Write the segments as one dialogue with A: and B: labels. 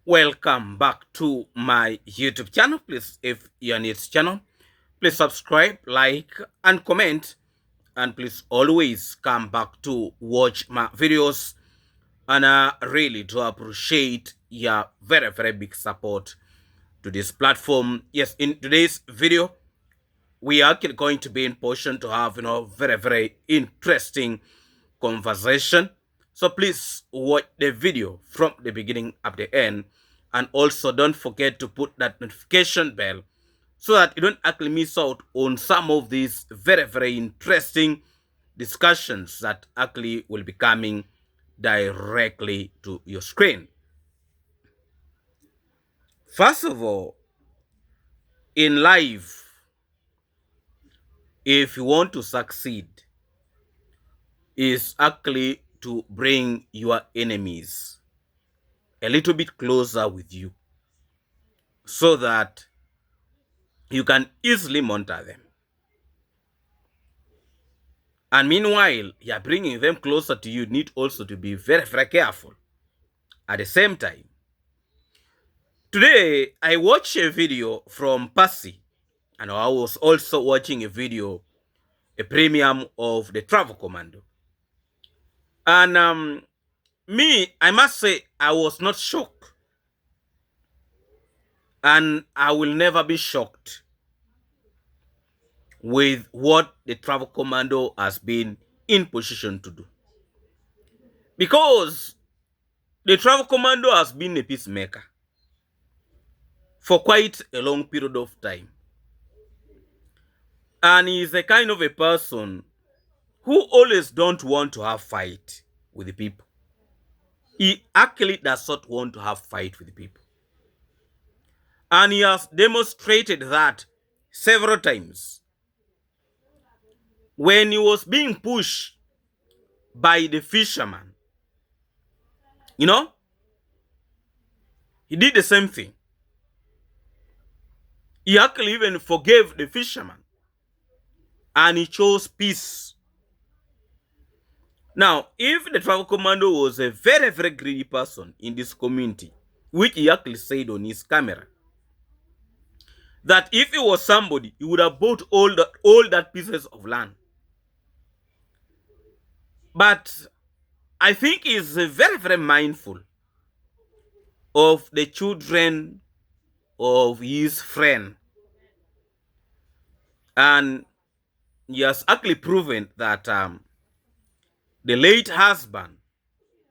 A: Welcome back to my YouTube channel. Please, if you're new to this channel, please subscribe, like, and comment. And please always come back to watch my videos. And I really do appreciate your very big support to this platform. Yes, in today's video, we are actually going to be in position to have, very interesting conversation. So please watch the video from the beginning up the end, and also don't forget to put that notification bell so that you don't actually miss out on some of these very interesting discussions that actually will be coming directly to your screen. First of all, in life, if you want to succeed, is actually to bring your enemies a little bit closer with you so that you can easily monitor them. And meanwhile, you're bringing them closer to you, need also to be very careful. At the same time, today I watched a video from Passy, and I was also watching a video, a premium of the Travel Commando. And I must say, I was not shocked. And I will never be shocked with what the Travel Commando has been in position to do. Because the Travel Commando has been a peacemaker for quite a long period of time. And he is a kind of a person who always don't want to have fight with the people. He actually does not want to have fight with the people. And he has demonstrated that several times. When he was being pushed by the fisherman, he did the same thing. He actually even forgave the fisherman. And he chose peace. Now, if the Travel Commando was a very greedy person in this community, which he actually said on his camera, that if he was somebody, he would have bought all that pieces of land. But I think he's very mindful of the children of his friend. And he has actually proven that the late husband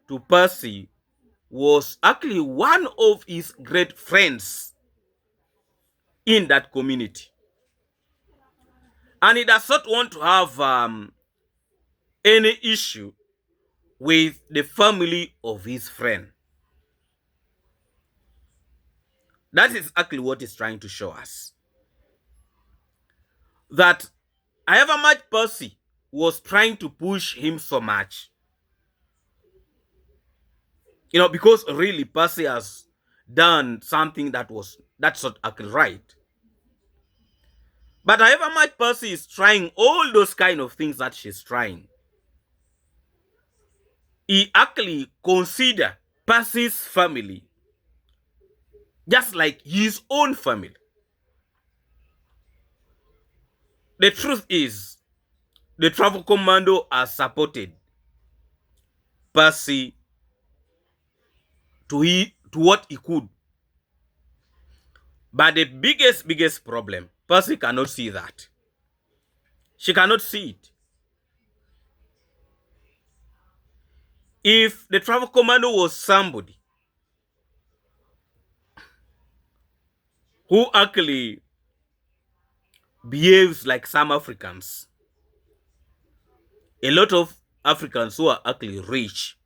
A: to Percy was actually one of his great friends in that community. And he does not want to have any issue with the family of his friend. That is actually what he's trying to show us. That however much Percy was trying to push him so much, because really Percy has done something that's not actually right. But however much Percy is trying all those kind of things that she's trying, he actually consider Percy's family just like his own family. The truth is, the Travel Commando has supported Percy to what he could. But the biggest problem, Percy cannot see that. She cannot see it. If the Travel Commando was somebody who actually behaves like some Africans, a lot of Africans who are actually rich,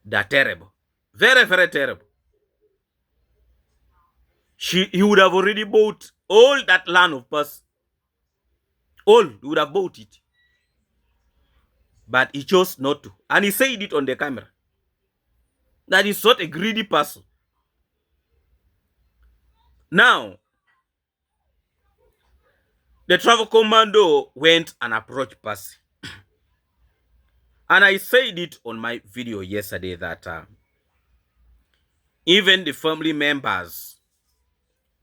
A: they're terrible. Very terrible. He would have already bought all that land of Percy. All, he would have bought it. But he chose not to. And he said it on the camera. That he's not a greedy person. Now, the Travel Commando went and approached Percy. And I said it on my video yesterday that even the family members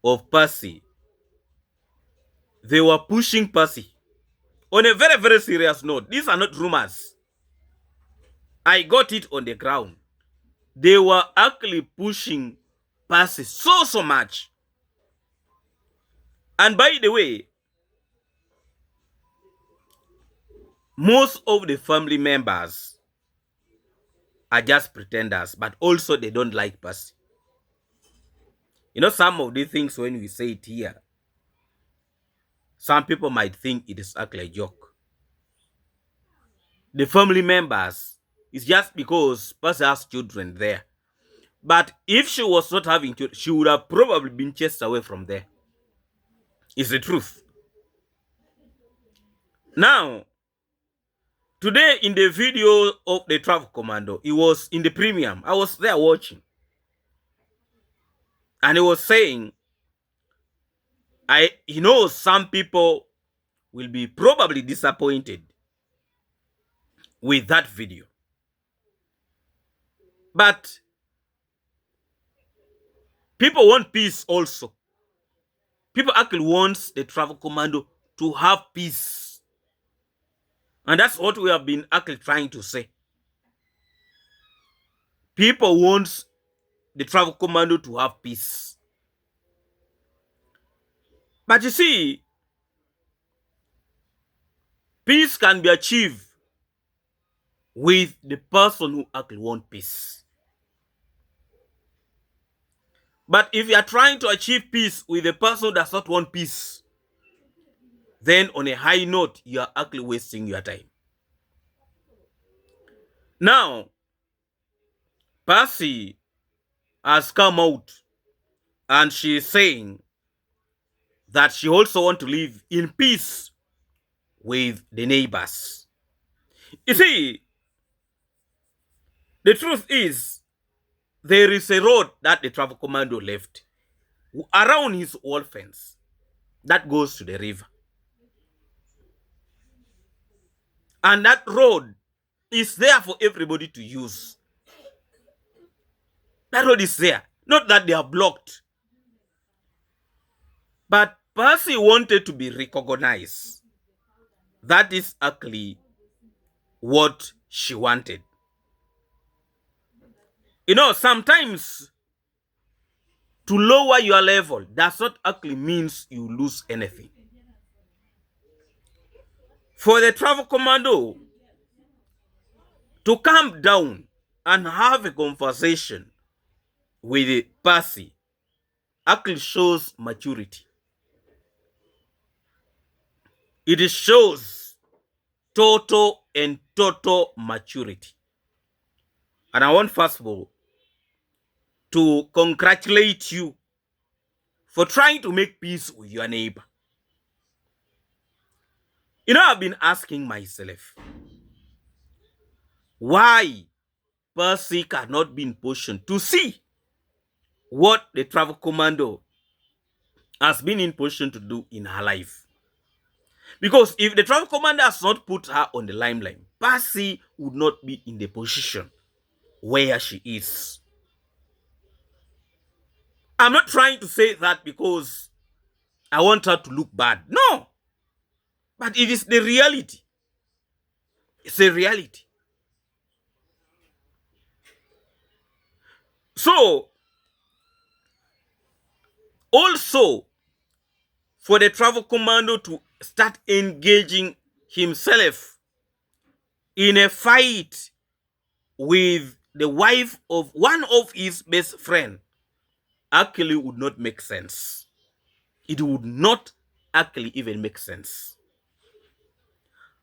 A: of Passy, they were pushing Passy on a very, very serious note. These are not rumors. I got it on the ground. They were actually pushing Passy so much. And by the way, most of the family members are just pretenders, but also they don't like Passy. You know, some of the things when we say it here, some people might think it is actually a joke. The family members, it's just because Passy has children there. But if she was not having children, she would have probably been chased away from there. It's the truth. Now, today in the video of the travel commando, it was in the premium. I was there watching. And he was saying, some people will be probably disappointed with that video. But people want peace also. People actually want the travel commando to have peace. And that's what we have been actually trying to say. People want the travel commando to have peace. But you see, peace can be achieved with the person who actually wants peace. But if you are trying to achieve peace with the person who does not want peace, then on a high note, you are actually wasting your time. Now, Passy has come out and she is saying that she also wants to live in peace with the neighbors. You see, the truth is, there is a road that the travel commando left around his wall fence that goes to the river. And that road is there for everybody to use. That road is there. Not that they are blocked. But Passy wanted to be recognized. That is actually what she wanted. You know, sometimes to lower your level does not actually means you lose anything. For the travel commando to come down and have a conversation with Passy actually shows maturity. It shows total maturity. And I want first of all to congratulate you for trying to make peace with your neighbor. You know, I've been asking myself, why Passy cannot be in position to see what the travel commando has been in position to do in her life. Because if the travel commander has not put her on the limelight, Passy would not be in the position where she is. I'm not trying to say that because I want her to look bad. No. But it is the reality. It's a reality. So, also, for the travel commando to start engaging himself in a fight with the wife of one of his best friends actually would not make sense. It would not actually even make sense.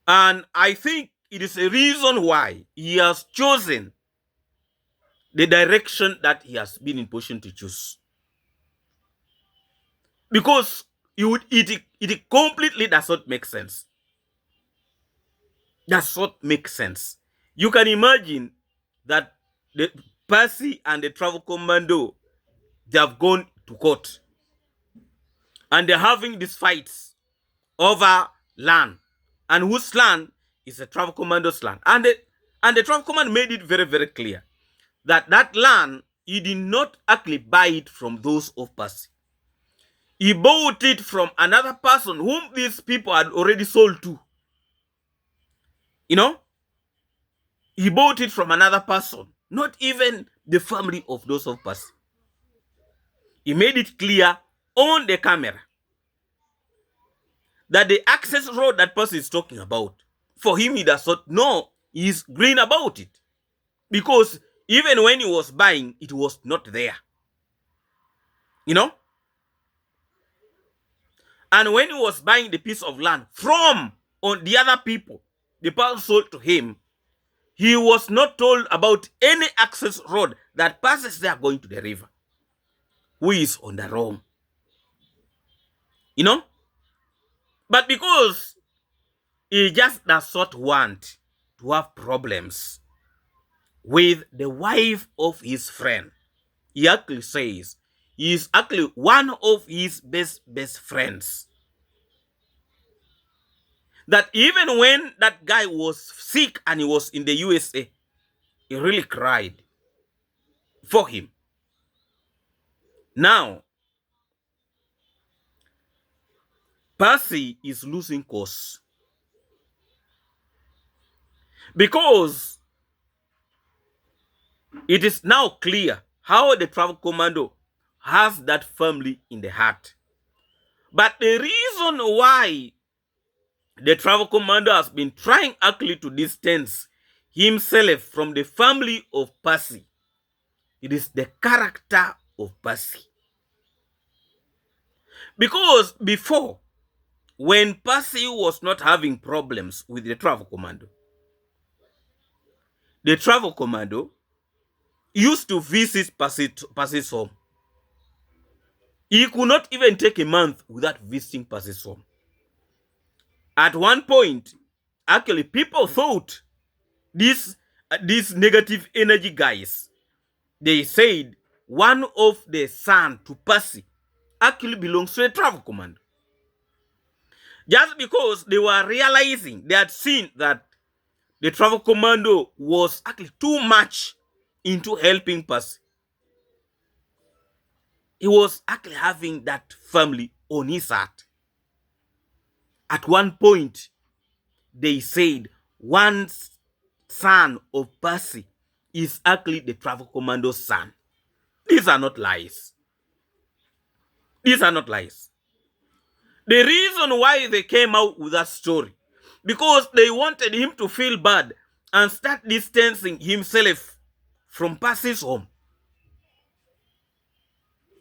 A: And I think it is a reason why he has chosen the direction that he has been in position to choose. Because it completely does not make sense. Does not make sense. You can imagine that the Passy and the travel commando, they have gone to court. And they're having these fights over land. And whose land is the travel commando's land. And the travel commando made it very, very clear that that land he did not actually buy it from those of Passy. He bought it from another person whom these people had already sold to. You know, he bought it from another person, not even the family of those of Passy. He made it clear on the camera that the access road that person is talking about, for him, he does not know, he's green about it. Because even when he was buying, it was not there. You know? And when he was buying the piece of land from on the other people, the person sold to him, he was not told about any access road that passes there going to the river. Who is on the wrong? You know? But because he just does not want to have problems with the wife of his friend, he actually says he is actually one of his best friends. That even when that guy was sick and he was in the USA, he really cried for him. Now, Passy is losing course because it is now clear how the travel commando has that family in the heart. But the reason why the travel commando has been trying actually to distance himself from the family of Passy, it is the character of Passy. Because before, when Passy was not having problems with the travel commando used to visit Passy's home. He could not even take a month without visiting Passy's home. At one point, actually, people thought these negative energy guys, they said one of the son to Passy actually belongs to the travel commando. Just because they were realizing, they had seen that the travel commando was actually too much into helping Passy. He was actually having that family on his heart. At one point, they said one son of Passy is actually the travel commando's son. These are not lies. These are not lies. The reason why they came out with that story, because they wanted him to feel bad and start distancing himself from Passy's home.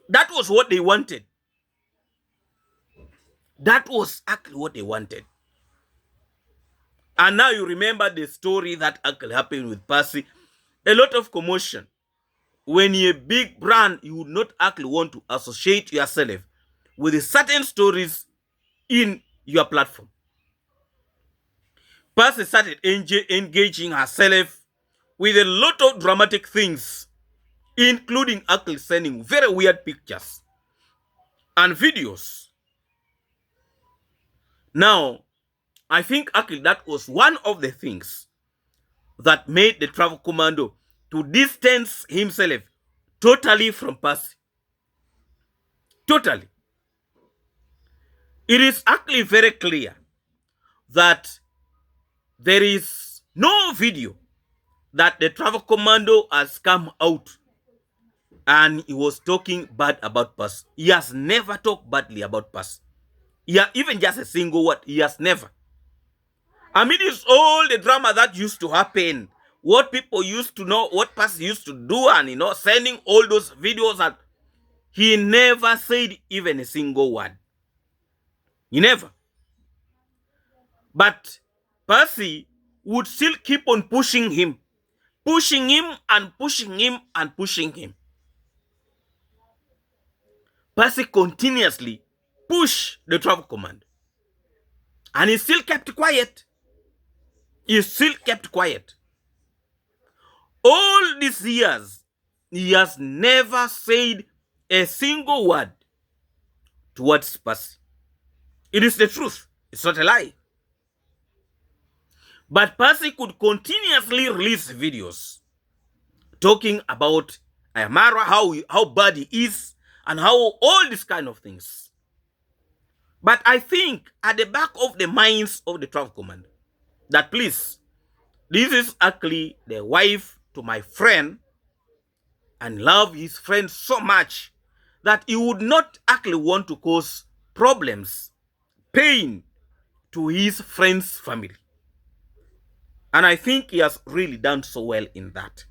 A: That was what they wanted. That was actually what they wanted. And now you remember the story that actually happened with Passy. A lot of commotion. When you're a big brand, you would not actually want to associate yourself with certain stories in your platform. Passy started engaging herself with a lot of dramatic things, including actually sending very weird pictures and videos. Now, I think actually that was one of the things that made the travel commando to distance himself totally from Passy. Totally. It is actually very clear that there is no video that the travel commando has come out and he was talking bad about Passy. He has never talked badly about Passy. Yeah, even just a single word, he has never. I mean, it's all the drama that used to happen, what people used to know, what Passy used to do, and sending all those videos, and he never said even a single word. He never. But Passy would still keep on pushing him and pushing him and pushing him. Passy continuously pushed the travel command. And he still kept quiet. He still kept quiet. All these years, he has never said a single word towards Passy. It is the truth. It's not a lie. But Passy could continuously release videos talking about I admire how bad he is and how all these kind of things. But I think at the back of the minds of the travel command that please, this is actually the wife to my friend and love his friend so much that he would not actually want to cause problems, pain to his friend's family. And I think he has really done so well in that.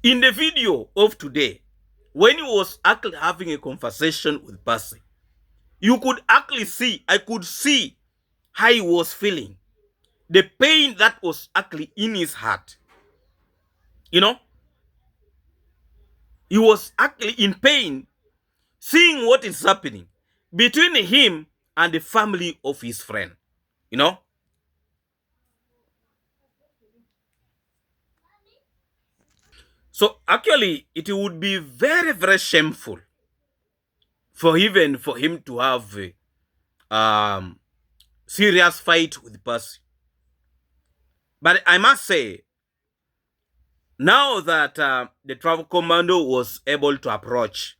A: In the video of today, when he was actually having a conversation with Passy, you could actually see, I could see how he was feeling. The pain that was actually in his heart. You know, he was actually in pain seeing what is happening between him and the family of his friend. You know, so actually it would be very, very shameful for even for him to have a serious fight with Percy. But I must say, now that the travel commando was able to approach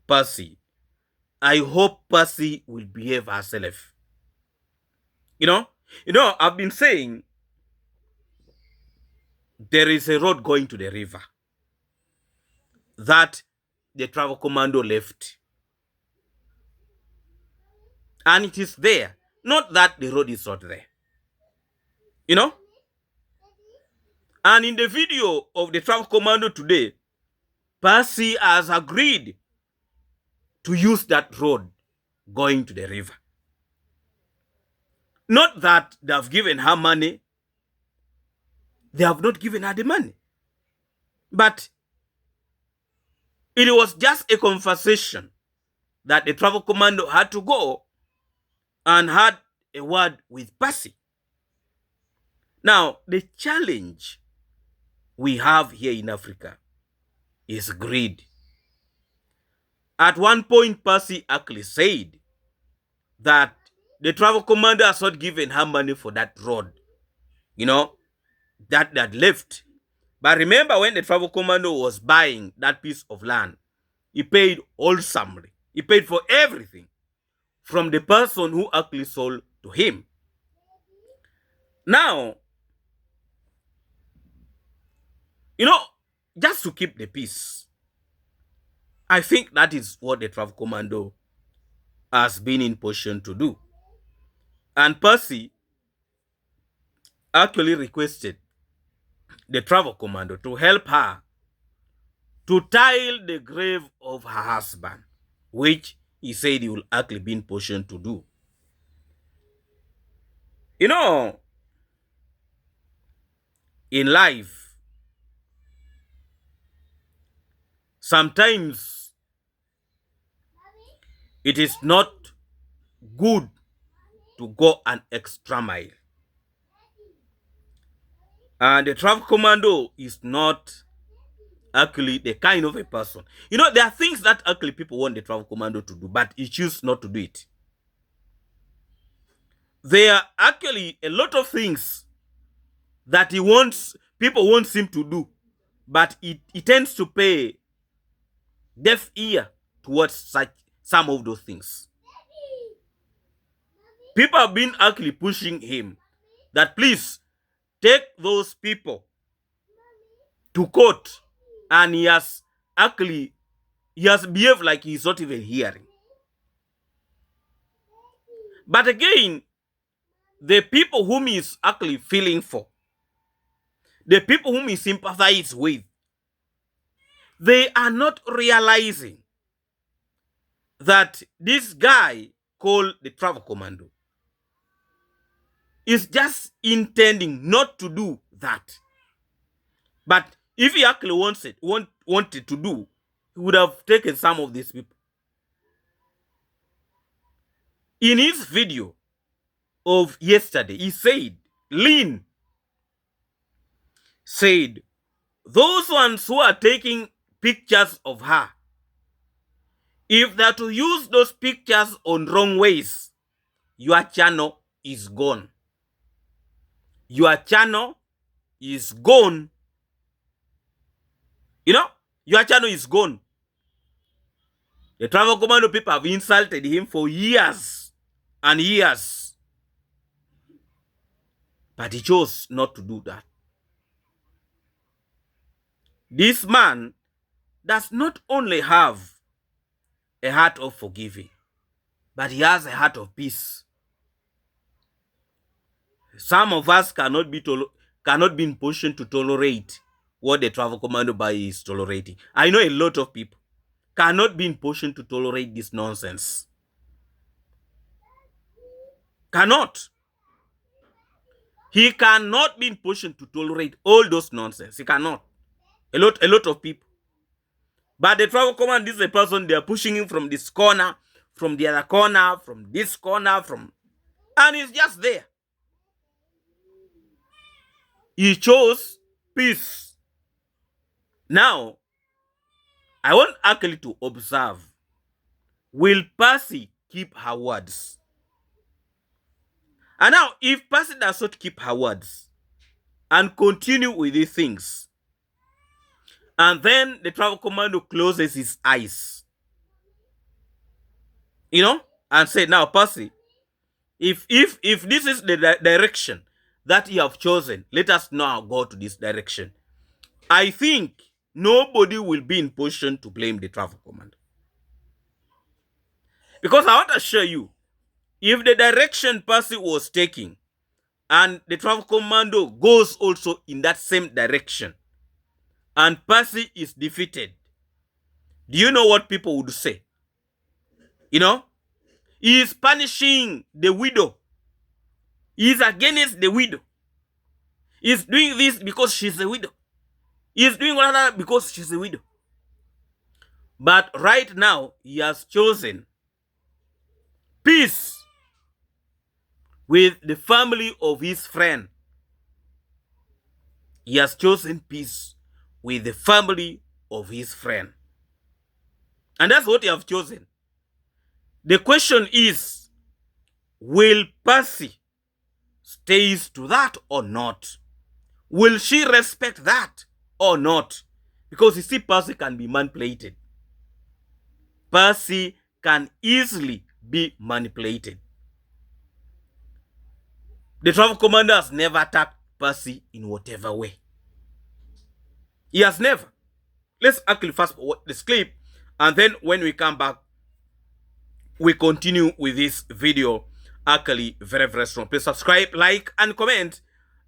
A: Percy, I hope Percy will behave herself. You know, I've been saying there is a road going to the river that the travel commando left, and it is there. Not that the road is not there. You know, and in the video of the travel commando today, Percy has agreed to use that road going to the river. Not that they have given her money, they have not given her the money. But it was just a conversation that the travel commando had to go and had a word with Percy. Now, the challenge we have here in Africa is greed. At one point, Percy actually said that the travel commander has not given her money for that road, that left. But remember, when the travel commando was buying that piece of land, he paid wholesomely. He paid for everything from the person who actually sold to him. Now, just to keep the peace, I think that is what the travel commando has been in position to do. And Percy actually requested the travel commando to help her to tile the grave of her husband, which he said he will actually be in position to do. In life, sometimes it is not good to go an extra mile. And the travel commando is not actually the kind of a person. There are things that actually people want the travel commando to do, but he chooses not to do it. There are actually a lot of things that people wants him to do, but he tends to pay deaf ear towards some of those things. People have been actually pushing him that please take those people to court, and he has behaved like he's not even hearing. But again, the people whom he is actually feeling for, the people whom he sympathizes with, they are not realizing that this guy called the travel commando is just intending not to do that. But if he actually wanted to do, he would have taken some of these people. In his video of yesterday, he said, Lynn said, those ones who are taking pictures of her, if they're to use those pictures on wrong ways, your channel is gone. Your channel is gone. Your channel is gone. The travel commando people have insulted him for years and years. But he chose not to do that. This man does not only have a heart of forgiving, but he has a heart of peace. Some of us cannot be in position to tolerate what the travel commando by is tolerating. I know a lot of people cannot be in position to tolerate this nonsense. Cannot. He cannot be in position to tolerate all those nonsense. He cannot. A lot of people. But the travel command is a person, they are pushing him from this corner, from the other corner, from this corner, and he's just there. He chose peace. Now, I want actually to observe, will Passy keep her words? And now, if Passy does not keep her words and continue with these things, and then the travel commando closes his eyes, you know, and say, now, Passy, if this is the direction that you have chosen, let us now go to this direction. I think nobody will be in position to blame the travel commando. Because I want to show you, if the direction Passy was taking and the travel commando goes also in that same direction and Passy is defeated, do you know what people would say? You know, he is punishing the widow. He is against the widow. He is doing this because she's a widow. He is doing that because she's a widow. But right now, he has chosen peace with the family of his friend. He has chosen peace with the family of his friend. And that's what he has chosen. The question is, will Passy stays to that or not? Will she respect that or not? Because you see, Passy can be manipulated. Passy can easily be manipulated. The travel commander has never attacked Passy in whatever way. He has never. Let's actually fast forward this clip, and then when we come back, we continue with this video. Actually, very, very strong. Please subscribe, like, and comment.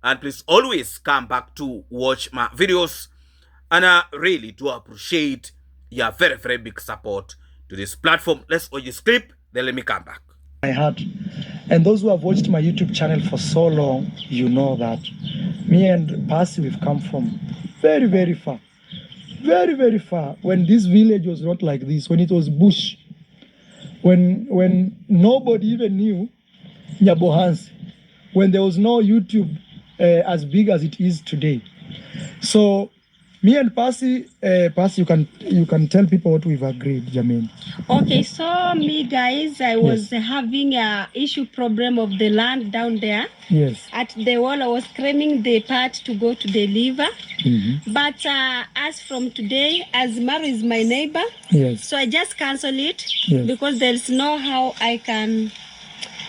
A: And please always come back to watch my videos. And I really do appreciate your very, very big support to this platform. Let's watch this clip, then let me come back.
B: My heart. And those who have watched my YouTube channel for so long, you know that me and Passy, we've come from very, very far. Very, very far. When this village was not like this, when it was bush, when nobody even knew Nyabohansi, when there was no YouTube as big as it is today. So me and Passy, Passy, you can tell people what we've agreed, Jermaine.
C: Okay, so me guys, I was having a issue problem of the land down there.
B: Yes.
C: At the wall, I was claiming the part to go to deliver. But as from today, as Maru is my neighbor,
B: yes.
C: So I just cancel it
B: Yes.
C: because there's no how I can.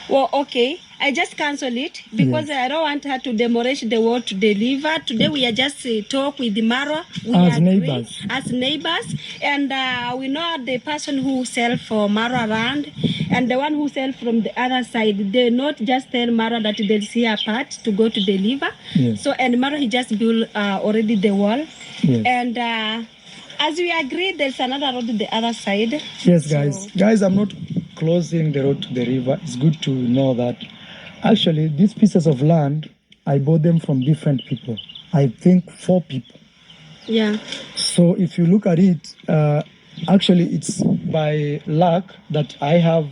C: Well, okay, I just cancel it because I don't want her to demolish the wall to deliver. Today we are just talk with the Mara. We
B: as
C: agree,
B: neighbors.
C: as neighbors, and we know the person who sell for Mara land and the one who sell from the other side. They not just tell Mara that they'll see a part to go to deliver.
B: Yes.
C: So and Mara he just built already the wall.
B: Yes.
C: And as we agreed, there's another road to the other side.
B: Yes, guys. Guys, I'm not closing the road to the river. It's good to know that actually these pieces of land, I bought them from different people. I think 4 people.
C: Yeah.
B: So if you look at it, actually it's by luck that I have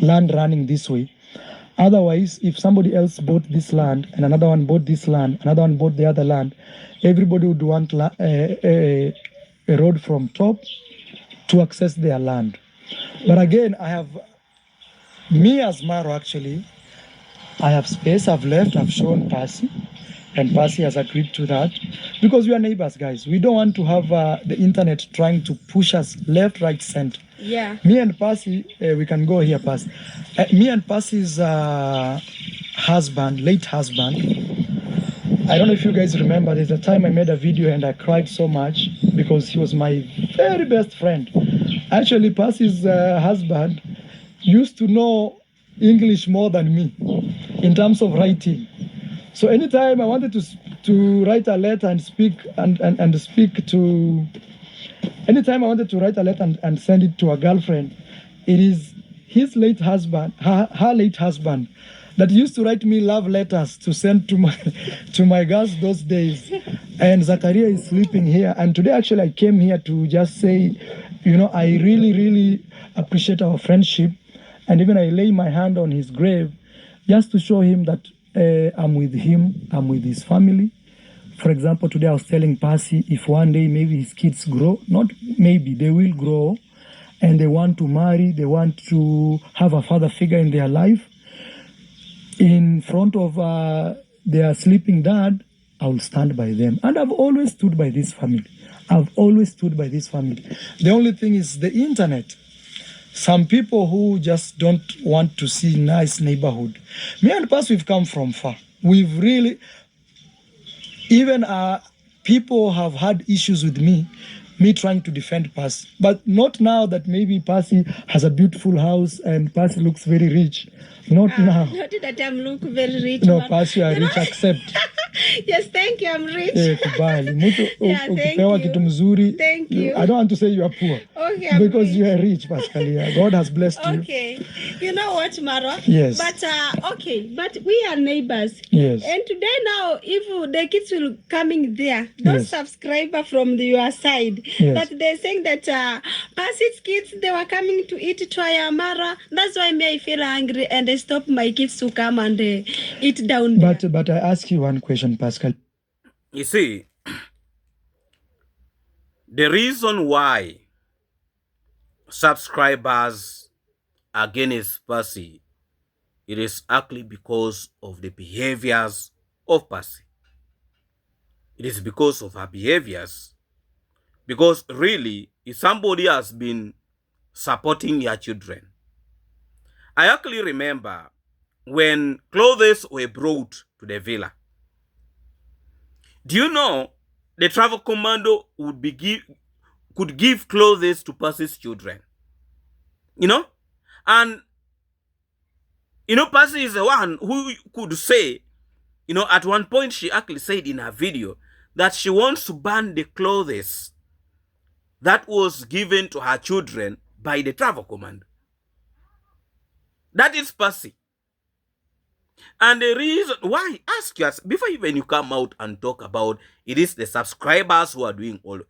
B: land running this way. Otherwise, if somebody else bought this land and another one bought this land, another one bought the other land, everybody would want a road from top to access their land. But again, I have, me as Maro actually, I have space, I've left, I've shown Passy. and Passy has agreed to that because we are neighbors, guys. We don't want to have the internet trying to push us left, right, center.
C: Yeah.
B: Me and Passy, we can go here, Passy. Me and Passy's husband, late husband, I don't know if you guys remember, there's a time I made a video and I cried so much because he was my very best friend. Actually, Passy's husband used to know English more than me in terms of writing. So anytime I wanted to write a letter and speak and speak to, anytime I wanted to write a letter and send it to a girlfriend, it is his late husband, her late husband, that used to write me love letters to send to my girls those days. And Zakaria is sleeping here. And today actually I came here to just say, you know, I really, really appreciate our friendship. And even I lay my hand on his grave just to show him that I'm with him, I'm with his family. For example, today I was telling Passy, if one day maybe his kids grow, not maybe, they will grow, and they want to marry, they want to have a father figure in their life, in front of their sleeping dad, I will stand by them. And I've always stood by this family. I've always stood by this family. The only thing is the internet. Some people who just don't want to see nice neighborhood. Me and Pass, we've come from far. We've really, even people have had issues with me trying to defend Passy. But not now that maybe Passy has a beautiful house and Passy looks very rich. Not now.
C: Not that I'm look very rich.
B: No, Passy, you are rich, accept.
C: Yes, thank you, I'm rich.
B: Kubali. Mtu
C: Yeah, thank
B: ukipewa
C: you.
B: kitu mzuri.
C: Thank you.
B: I don't want to say you are poor.
C: Okay, I'm
B: because
C: rich.
B: you are rich, Pascalia. God has blessed you.
C: Okay. You know what, Marwa?
B: Yes.
C: But okay, but we are neighbors.
B: Yes.
C: And today now, if the kids will coming there, those
B: Yes.
C: subscriber from your side,
B: Yes.
C: that they're saying that Passy's kids, they were coming to eat try Mara. That's why me I feel angry and I stop my kids to come and eat down there.
B: But I ask you one question, Pascal.
A: You see, the reason why subscribers against Passy, it is actually because of the behaviors of Passy. It is because of her behaviors. Because really, if somebody has been supporting your children, I actually remember when clothes were brought to the villa. Do you know the travel commando could give clothes to Passy's children? You know? And, you know, Passy is the one who could say, you know, at one point she actually said in her video that she wants to ban the clothes that was given to her children by the travel commando. That is Passy. And the reason why, ask yourself, before even you come out and talk about it is the subscribers who are doing all,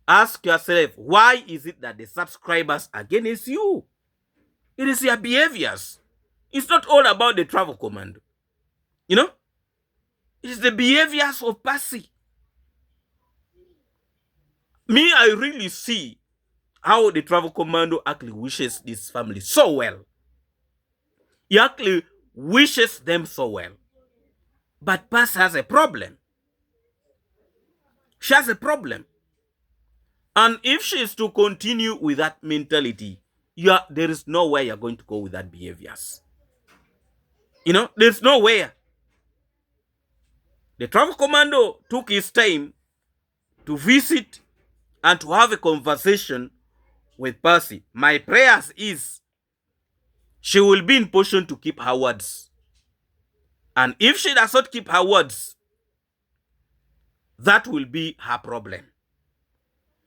A: ask yourself, why is it that the subscribers are against you? It is your behaviors. It's not all about the travel commando. You know? It is the behaviors of Passy. Me, I really see how the travel commando actually wishes this family so well. He actually wishes them so well. But Passy has a problem. She has a problem. And if she is to continue with that mentality, there is nowhere you're going to go with that behaviors. You know, there's nowhere. The travel commando took his time to visit and to have a conversation with Passy. My prayers is she will be in position to keep her words. And if she does not keep her words, that will be her problem.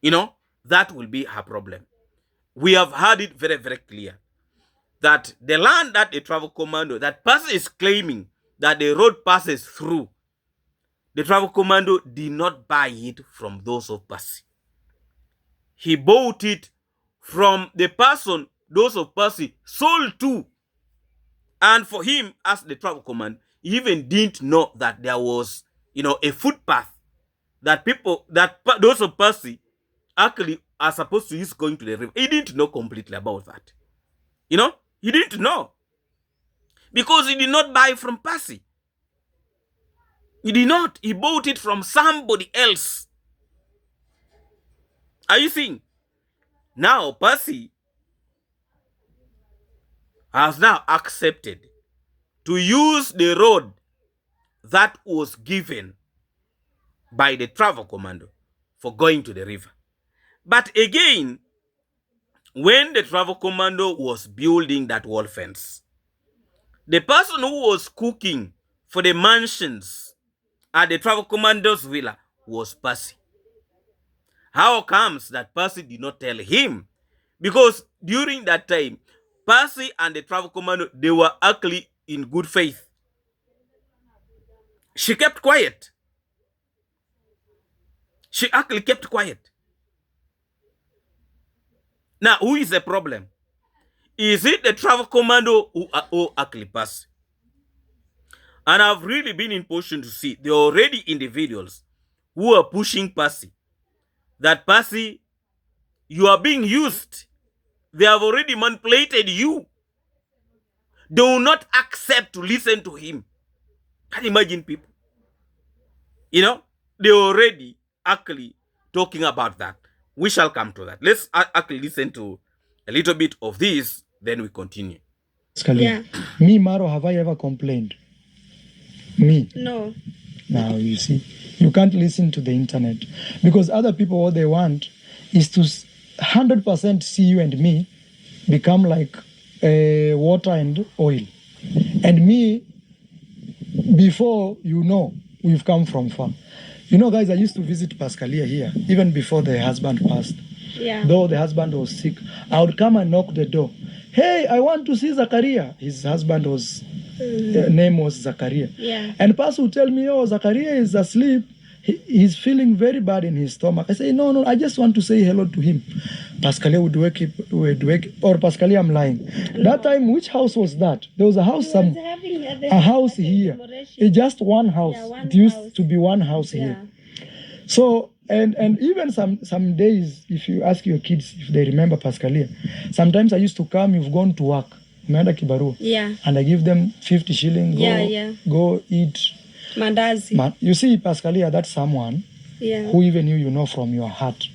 A: You know, that will be her problem. We have heard it very, very clear that the land that the travel commando, that Passy is claiming that the road passes through, the travel commando did not buy it from those of Passy. He bought it from the person those of Passy sold to. And for him, as the travel command, he even didn't know that there was, you know, a footpath that those of Passy actually are supposed to use going to the river. He didn't know completely about that. You know, he didn't know. Because he did not buy from Passy. He did not. He bought it from somebody else. Are you seeing? Now, Passy has now accepted to use the road that was given by the travel commando for going to the river. But again, when the travel commando was building that wall fence, the person who was cooking for the mansions at the travel commando's villa was Passy. How comes that Passy did not tell him? Because during that time, Passy and the travel commando, they were actually in good faith. She kept quiet. She actually kept quiet. Now, who is the problem? Is it the travel commando or actually Passy? And I've really been in position to see there are already individuals who are pushing Passy. That Passy, you are being used. They have already manipulated you. They will not accept to listen to him. Can you imagine people? You know, they already actually talking about that. We shall come to that. Let's actually listen to a little bit of this, then we continue.
B: Yeah. Me, Maro, have I ever complained? Me?
C: No.
B: Now, you see, you can't listen to the internet because other people, what they want is to 100% see you and me become like water and oil. And me, before you know, we've come from far. You know, guys, I used to visit Pascalia here, even before the husband passed.
C: Yeah.
B: Though the husband was sick, I would come and knock the door. Hey, I want to see Zachariah. His husband was, name was Zachariah.
C: Yeah.
B: And Pastor would tell me, oh, Zachariah is asleep. He's feeling very bad in his stomach. I say, no, I just want to say hello to him. Pascalia would wake, or Pascalia, I'm lying. No. That time, which house was that? There was a house, a house here. It's just one house.
C: Yeah,
B: it used to be one house here. So, and even some days, if you ask your kids if they remember Pascalia, sometimes I used to come, you've gone to work,
C: yeah,
B: and I give them 50 shillings, go eat.
C: Mandazi.
B: You see, Pascalia, that's someone who even you know from your heart.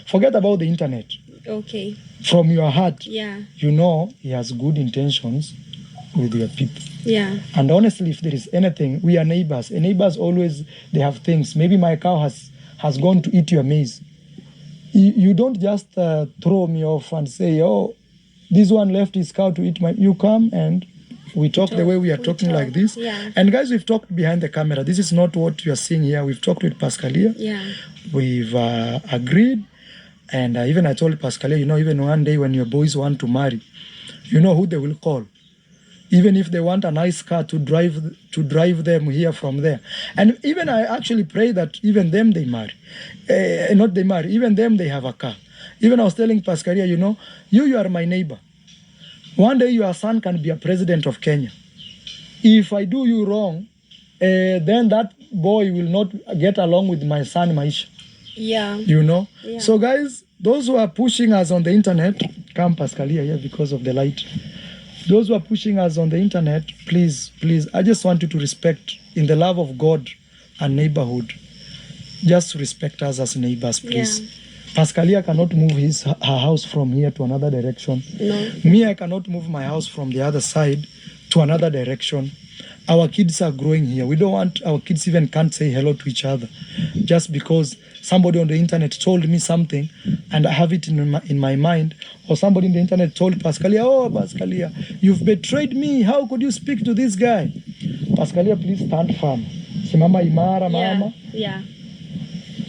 B: Forget about the internet.
C: Okay.
B: From your heart,
C: you
B: know he has good intentions with your people.
C: Yeah.
B: And honestly, if there is anything, we are neighbors. And neighbors always, they have things. Maybe my cow has gone to eat your maize. You don't just throw me off and say, oh, this one left his cow to eat my... You come and we talk the way we are talking like this.
C: Yeah.
B: And guys, we've talked behind the camera. This is not what you are seeing here. We've talked with Pascalia.
C: Yeah.
B: We've agreed. And even I told Pascalia, you know, even one day when your boys want to marry, you know who they will call. Even if they want a nice car to drive them here from there. And even I actually pray that even them they marry. Not they marry, even them they have a car. Even I was telling Pascalia, you know, you are my neighbor. One day your son can be a president of Kenya. If I do you wrong, then that boy will not get along with my son, Maisha.
C: Yeah.
B: You know?
C: Yeah.
B: So guys, those who are pushing us on the internet, come Pascalia here because of the light. Those who are pushing us on the internet, please, I just want you to respect, in the love of God and neighborhood, just respect us as neighbors, please. Yeah. Pascalia cannot move her house from here to another direction.
C: No.
B: Me, I cannot move my house from the other side to another direction. Our kids are growing here. We don't want our kids even can't say hello to each other just because somebody on the internet told me something and I have it in my mind, or somebody in the internet told Pascalia, oh, Pascalia, you've betrayed me. How could you speak to this guy? Pascalia, please stand firm. Simama imara, mama.
C: Yeah.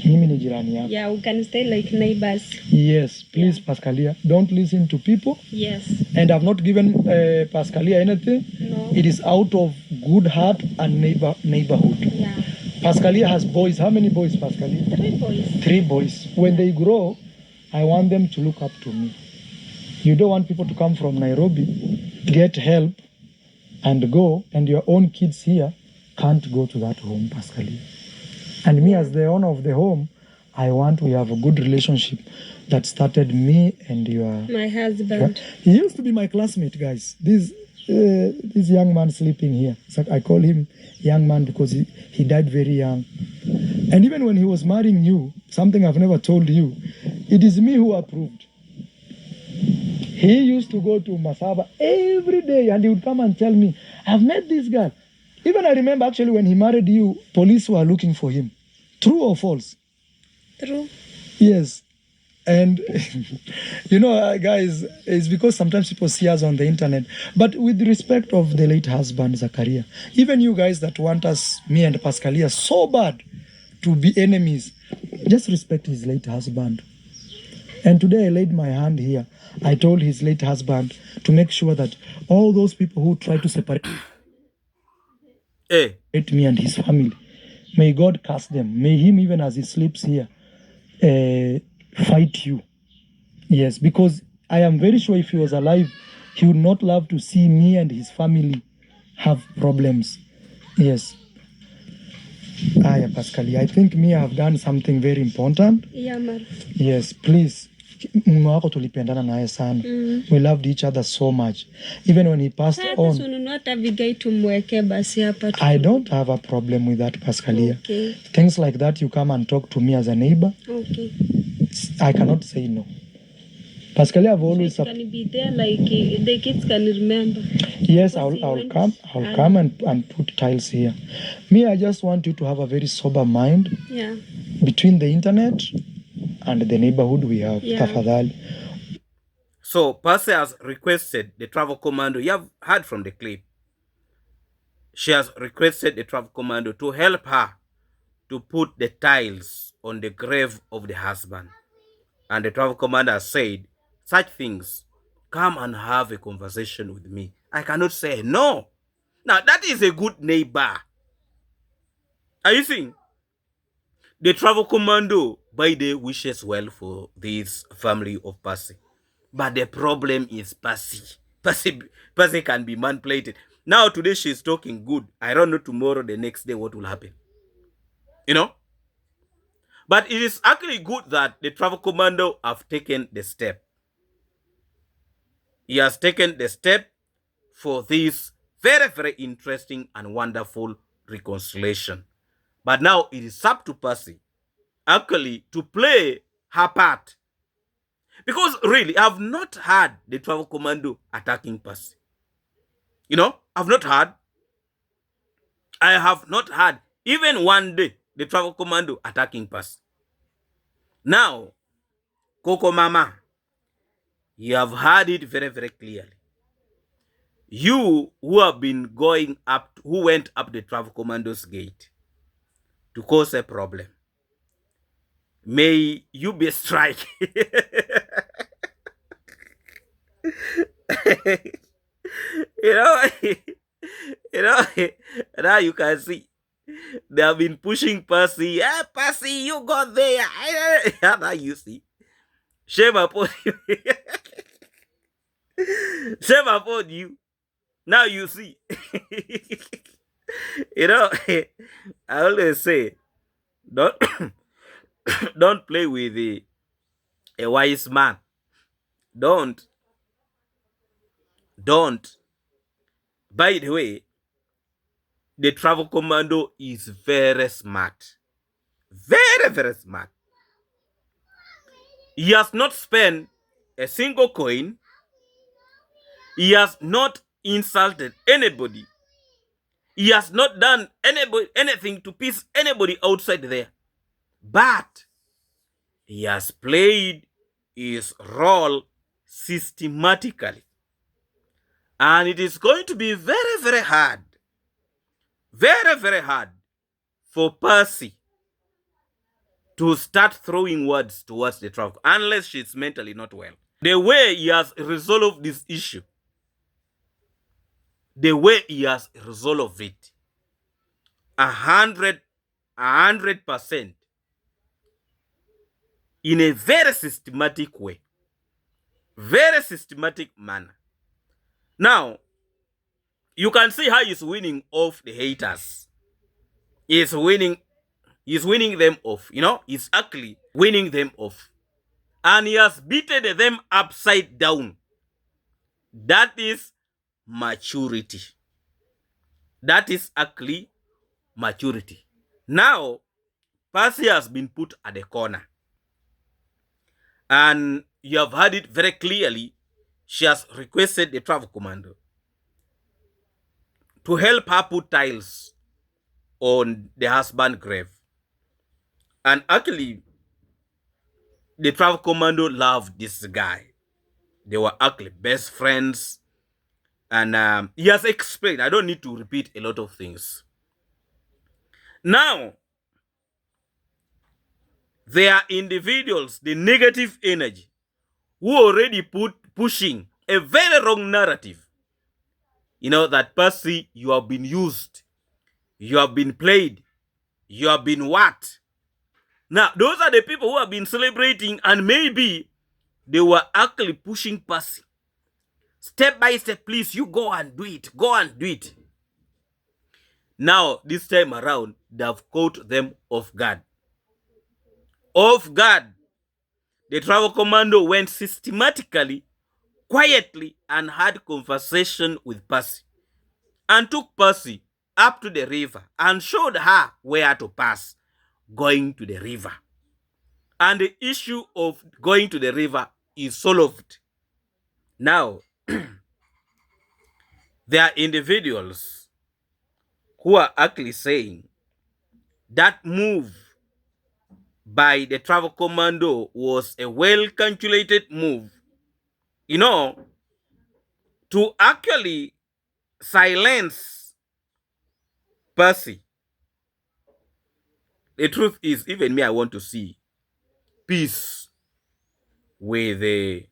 B: Mimi ni jirani yako.
C: Yeah, we can stay like neighbors.
B: Yes, please, Pascalia, don't listen to people.
C: Yes.
B: And I've not given Pascalia anything.
C: No.
B: It is out of good heart and neighborhood.
C: Yeah.
B: Pascalia has boys. How many boys, Pascalia?
C: 3 boys.
B: 3 boys. When they grow, I want them to look up to me. You don't want people to come from Nairobi, get help, and go, and your own kids here can't go to that home, Pascalia. And me as the owner of the home, we have a good relationship that started me and
C: my husband.
B: He used to be my classmate, guys. this young man sleeping here. So I call him young man because he died very young. And even when he was marrying you, something I've never told you, it is me who approved. He used to go to Masaba every day and he would come and tell me, I've met this girl. Even I remember actually when he married you, police were looking for him. True or false?
C: True.
B: Yes. And, you know, guys, it's because sometimes people see us on the internet. But with respect of the late husband, Zakaria, even you guys that want us, me and Pascalia, so bad to be enemies, just respect his late husband. And today I laid my hand here. I told his late husband to make sure that all those people who try to separate me and his family, may God curse them. May him, even as he sleeps here, fight you. Yes, because I am very sure if he was alive, he would not love to see me and his family have problems. Yes. Aya, Pascalia, I think me, I have done something very important.
C: Yeah, Mar.
B: Yes, please. Mume wako tulipendana naye sana. We loved each other so much. Even when he passed on. I don't have a problem with that, Pascalia.
C: Okay.
B: Things like that, you come and talk to me as a neighbor.
C: Okay.
B: I cannot say no. Pascalia, I've always...
C: Can be there, like the kids can remember.
B: Yes, I'll come and put tiles here. Me, I just want you to have a very sober mind.
C: Yeah.
B: Between the internet and the neighborhood we have. Yeah.
A: So, Passy has requested the travel commando. You have heard from the clip. She has requested the travel commando to help her to put the tiles on the grave of the husband. And the travel commander said, such things, come and have a conversation with me. I cannot say no. Now, that is a good neighbor. Are you seeing? The travel commando, by the way, wishes well for this family of Passy. But the problem is Passy. Passy can be manipulated. Now, today she's talking good. I don't know tomorrow, the next day, what will happen. You know? But it is actually good that the travel commando have taken the step. He has taken the step for this very, very interesting and wonderful reconciliation. But now it is up to Passy actually to play her part. Because really, I've not heard the travel commando attacking Passy. You know, I've not heard. I have not heard even one day the travel commando attacking Passy. Now, Coco Mama, you have heard it very, very clearly. You who have been going up, who went up the travel commando's gate to cause a problem, may you be struck. you know, now you can see they have been pushing Passy. Yeah, Passy, you got there. Now you see. Shame upon you. Shame upon you. Now you see. You know, I always say, don't don't play with a wise man. Don't. By the way, the travel commando is very smart. Very, very smart. He has not spent a single coin. He has not insulted anybody. He has not done anything to piss anybody outside there. But he has played his role systematically. And it is going to be very, very hard. Very, very hard for Passy to start throwing words towards the travel, unless she's mentally not well. The way he has resolved this issue, the way he has resolved it, 100% in a very systematic way, very systematic manner. Now, you can see how he's winning off the haters. He's winning them off. You know, he's actually winning them off. And he has beaten them upside down. That is maturity. That is actually maturity. Now, Passy has been put at the corner. And you have heard it very clearly. She has requested the travel commando to help her put tiles on the husband's grave. And actually, the travel commando loved this guy. They were actually best friends. And he has explained. I don't need to repeat a lot of things. Now, there are individuals, the negative energy, who already pushing a very wrong narrative. You know, that Passy, you have been used, you have been played, you have been what? Now, those are the people who have been celebrating, and maybe they were actually pushing Passy. Step by step, please, you go and do it. Go and do it. Now, this time around, they have caught them off guard. Off guard. The travel commando went systematically, quietly, and had conversation with Passy. And took Passy up to the river and showed her where to pass going to the river. And the issue of going to the river is solved. Now, there are individuals who are actually saying that move by the travel commando was a well-calculated move, you know, to actually silence Passy. The truth is, even me, I want to see peace with the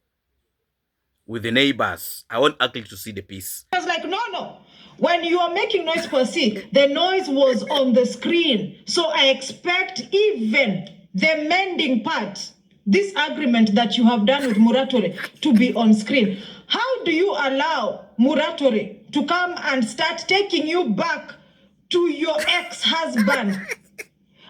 A: neighbors. I want actually to see the peace.
D: I was like, no. When you are making noise per se, the noise was on the screen. So I expect even the mending part, this agreement that you have done with Muratore, to be on screen. How do you allow Muratore to come and start taking you back to your ex-husband?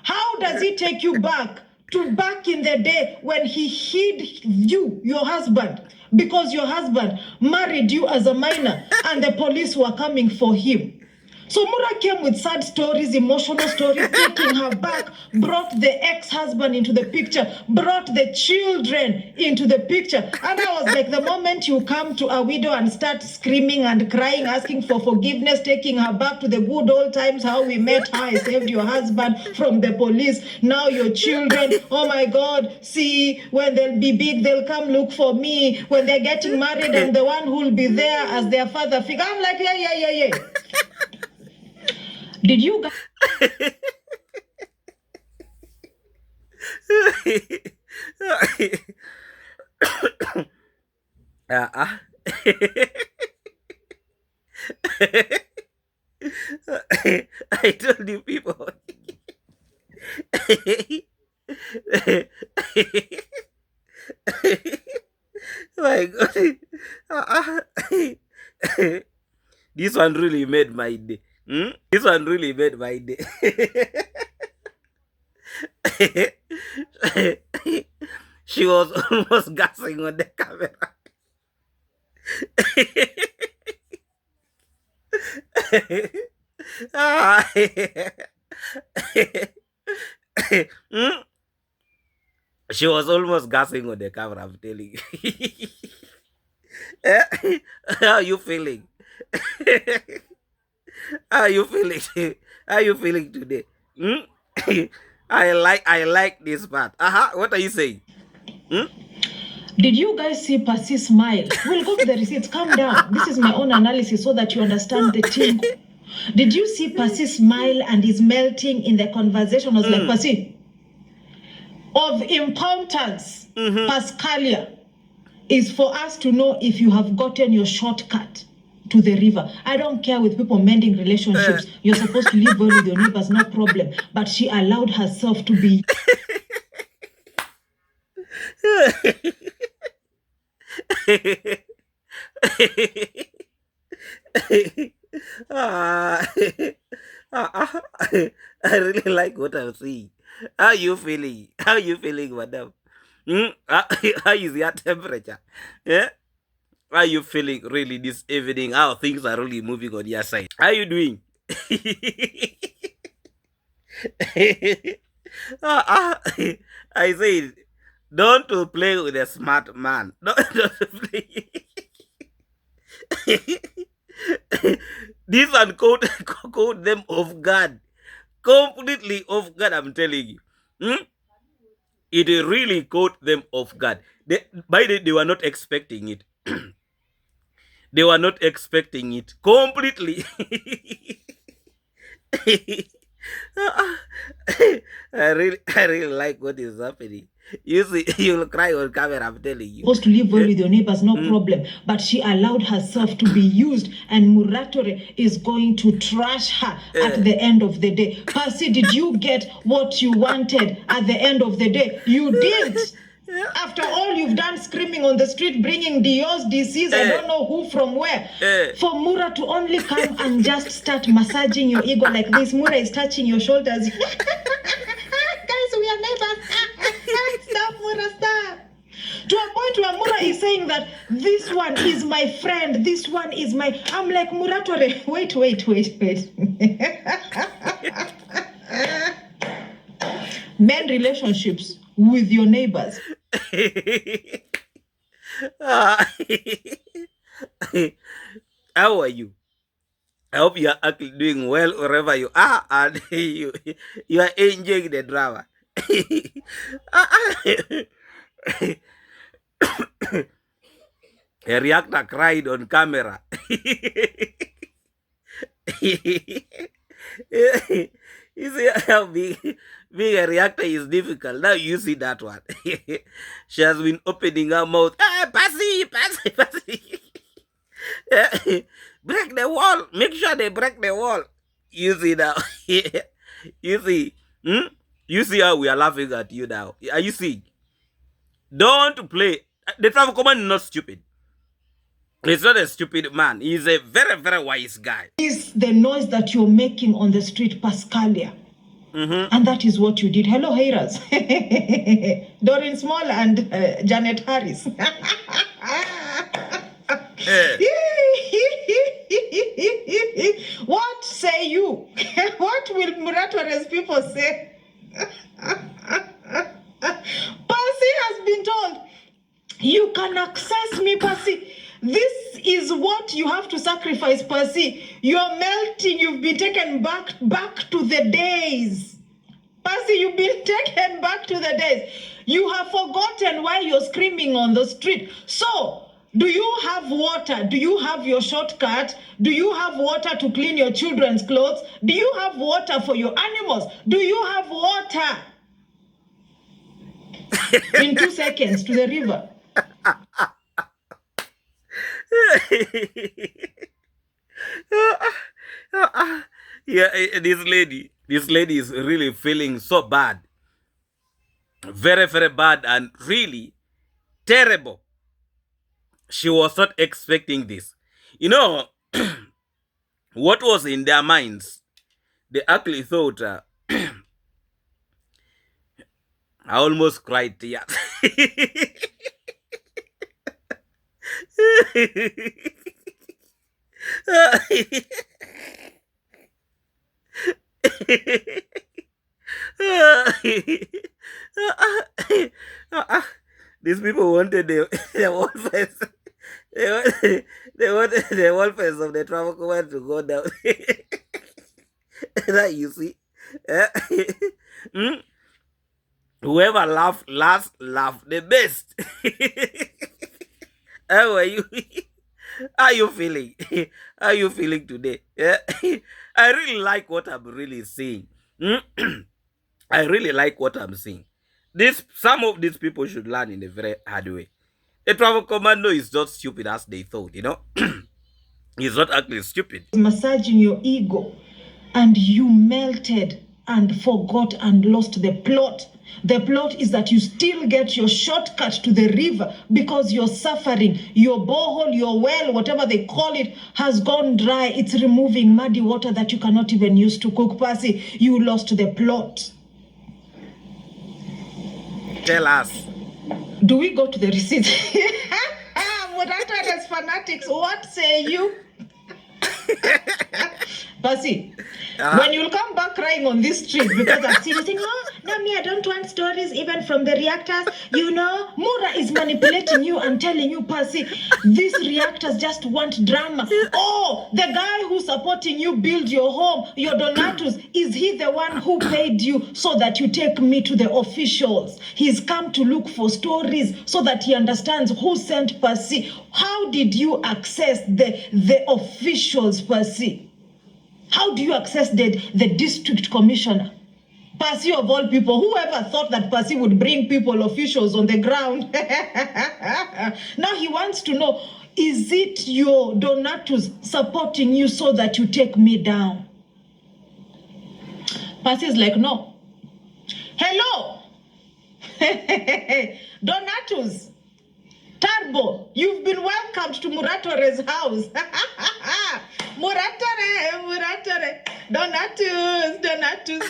D: How does he take you back to back in the day when he hid you, your husband, because your husband married you as a minor and the police were coming for him? So Mura came with sad stories, emotional stories, taking her back, brought the ex-husband into the picture, brought the children into the picture. And I was like, the moment you come to a widow and start screaming and crying, asking for forgiveness, taking her back to the good old times, how we met her, I saved your husband from the police, now your children, oh my God, see, when they'll be big, they'll come look for me. When they're getting married, I'm the one who'll be there as their father figure. I'm like, yeah. Did you guys
A: I told you people. My God. This one really made my day. This one really made my day. She was almost gasping on the camera. She was almost gasping on the camera, I'm telling you. How are you feeling? How are you feeling? How are you feeling today? I like this part. What are you saying?
D: Did you guys see Passy smile? We'll go to the receipts. Calm down. This is my own analysis so that you understand the team. Did you see Passy smile and is melting in the conversation? I was like, Passy, of importance, Pascalia, is for us to know if you have gotten your shortcut to the river. I don't care with people mending relationships. You're supposed to live well with your neighbors, no problem. But she allowed herself to be...
A: I really like what I'm seeing. How are you feeling? How are you feeling, madam? How is your temperature? Yeah? How are you feeling really this evening? How things are really moving on your side? How are you doing? I said, don't to play with a smart man. Don't play. This one caught them off guard. Completely off guard, I'm telling you. It really caught them off guard. They were not expecting it. They were not expecting it. Completely. I really like what is happening. You see, you'll cry on camera, I'm telling you.
D: Supposed to live well with your neighbors, no problem. But she allowed herself to be used, and Muratore is going to trash her at the end of the day. Passy, did you get what you wanted at the end of the day? You did. After all you've done screaming on the street, bringing Dios, disease, I don't know who from where. For Mura to only come and just start massaging your ego like this. Mura is touching your shoulders. Guys, we are neighbors. Stop, Mura, stop. To a point where Mura is saying that this one is my friend, this one is my... I'm like, Muratore, wait. Mend relationships with your neighbors.
A: How are you? I hope you are actually doing well wherever you are, and you are enjoying the drama. A reactor cried on camera. You see how being a reactor is difficult. Now you see that one. She has been opening her mouth. Passy. Break the wall. Make sure they break the wall. You see now. You see. You see how we are laughing at you now. Are you seeing? Don't play. The travel command is not stupid. He's not a stupid man. He's a very, very wise guy.
D: Is the noise that you're making on the street, Pascalia. And that is what you did. Hello, haters. Doreen Small and Janet Harris. What say you? What will Muratore's people say? Passy has been told, you can access me, Passy. This is what you have to sacrifice, Passy. You're melting. You've been taken back to the days. Passy, you've been taken back to the days. You have forgotten why you're screaming on the street. So, do you have water? Do you have your shortcut? Do you have water to clean your children's clothes? Do you have water for your animals? Do you have water? In 2 seconds to the river.
A: Yeah, this lady is really feeling so bad, very, very bad, and really terrible. She was not expecting this. You know what was in their minds? They actually thought I almost cried tears. These people wanted the wolfers. They wanted the wolfers of the travel command to go down. That you see. Whoever laughed last laughed the best. How are you? How are you feeling? How are you feeling today? I really like what I'm really seeing. I really like what I'm seeing. Some of these people should learn in a very hard way. The travel commando is not stupid as they thought, you know. He's not actually stupid.
D: Massaging your ego, and you melted and forgot and lost the plot. The plot is that you still get your shortcut to the river because you're suffering. Your borehole, your well, whatever they call it, has gone dry. It's removing muddy water that you cannot even use to cook. Passy, you lost the plot.
A: Tell us.
D: Do we go to the receipt? Murata's fanatics, what say you? Passy, when you'll come back crying on this street because I've seen you saying, oh, no, me, I don't want stories even from the reactors. You know, Mura is manipulating you and telling you, Passy, these reactors just want drama. Oh, the guy who's supporting you build your home, your donatus, is he the one who paid you so that you take me to the officials? He's come to look for stories so that he understands who sent Passy. How did you access the officials, Passy? How do you access the district commissioner? Passy of all people, whoever thought that Passy would bring people, officials on the ground? Now he wants to know, is it your donatus supporting you so that you take me down? Passy is like, no. Hello? Donatus. Turbo, you've been welcomed to Muratore's house. Muratore, Donatus,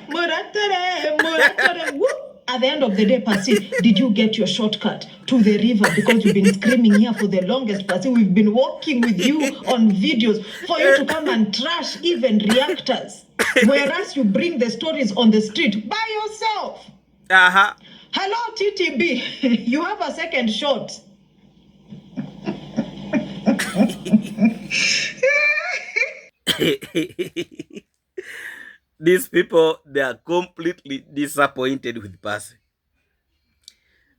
D: Muratore. Whoop. At the end of the day, Passy, did you get your shortcut to the river? Because you've been screaming here for the longest, Passy. We've been walking with you on videos for you to come and trash even reactors. Whereas you bring the stories on the street by yourself.
A: Uh-huh.
D: Hello, TTB. You have a second shot.
A: These people, they are completely disappointed with Passy.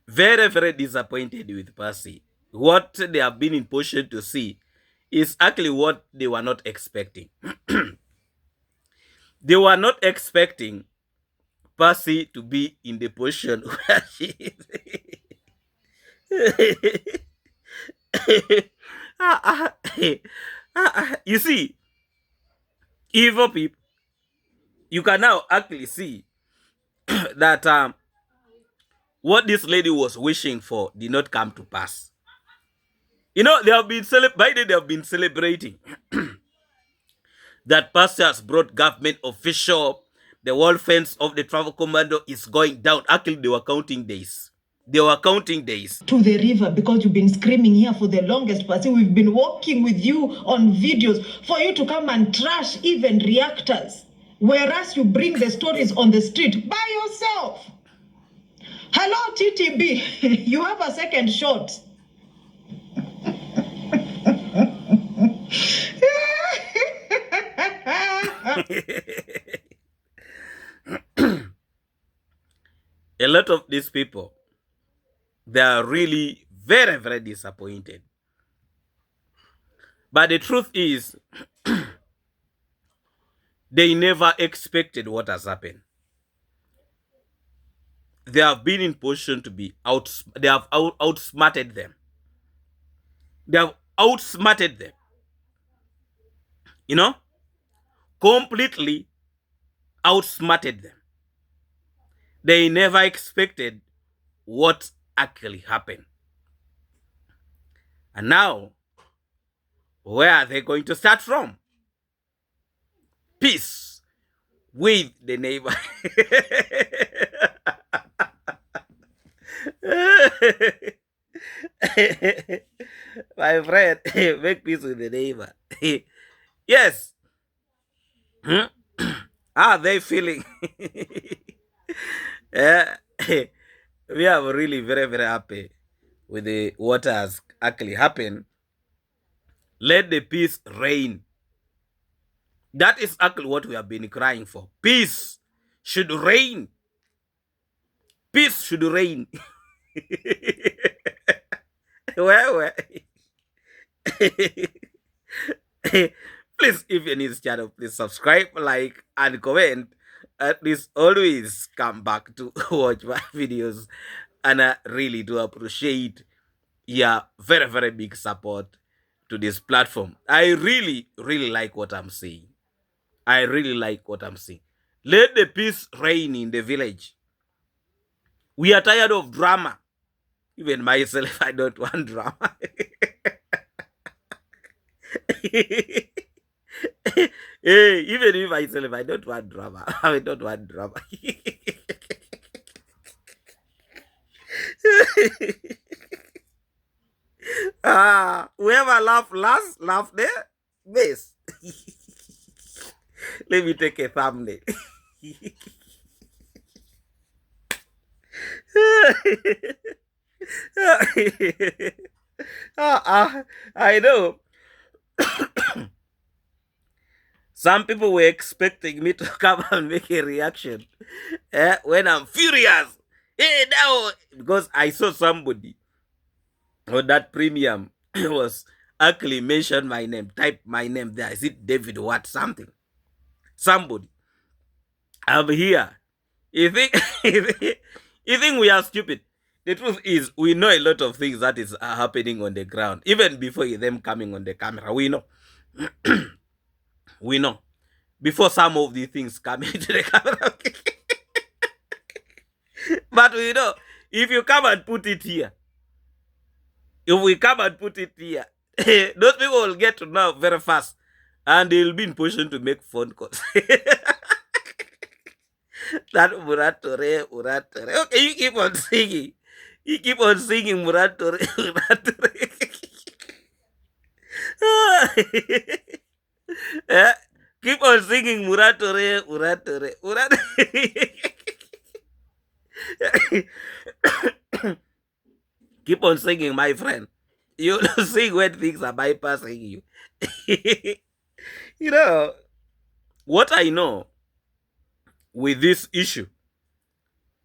A: Very, very disappointed with Passy. What they have been in position to see is actually what they were not expecting. They were not expecting Passy to be in the position where she is. You see, evil people, you can now actually see that what this lady was wishing for did not come to pass. You know, they have been celebrating that Passy has brought government official. The wall fence of the travel commando is going down. Actually, they were counting days. To
D: the river because you've been screaming here for the longest, Passy. We've been walking with you on videos for you to come and trash even reactors. Whereas you bring the stories on the street by yourself. Hello, TTB. You have a second shot.
A: A lot of these people, they are really very, very disappointed. But the truth is, they never expected what has happened. They have been in position to be they have outsmarted them. They have outsmarted them. You know? Completely outsmarted them. They never expected what actually happened. And now, where are they going to start from? Peace with the neighbor. My friend, make peace with the neighbor. Yes. How are they feeling? We are really very, very happy with what has actually happened. Let the peace reign. That is actually what we have been crying for. Peace should reign. Peace should reign. Well. Please, if you're new to this channel, please subscribe, like, and comment. At least always come back to watch my videos. And I really do appreciate your very, very big support to this platform. I really, really like what I'm saying. Let the peace reign in the village. We are tired of drama. Even myself, I don't want drama. Hey, even if myself, I don't want drama. I don't want drama. Whoever laugh last, laugh there. Base. Let me take a thumbnail. I know. Some people were expecting me to come and make a reaction when I'm furious. Hey, now, because I saw somebody on that premium was actually mentioned my name, type my name there. Is it David what something? Somebody. I'm here. You think you think we are stupid? The truth is, we know a lot of things that is happening on the ground, even before them coming on the camera. We know, we know before some of these things come into the camera. But we know if you come and put it here, if we come and put it here, those people will get to know very fast, and they'll be in position to make phone calls. That Muratore. Okay, you keep on singing. You keep on singing Muratore. Eh, keep on singing Muratore. Keep on singing, my friend. You sing when things are bypassing you. You know, what I know with this issue,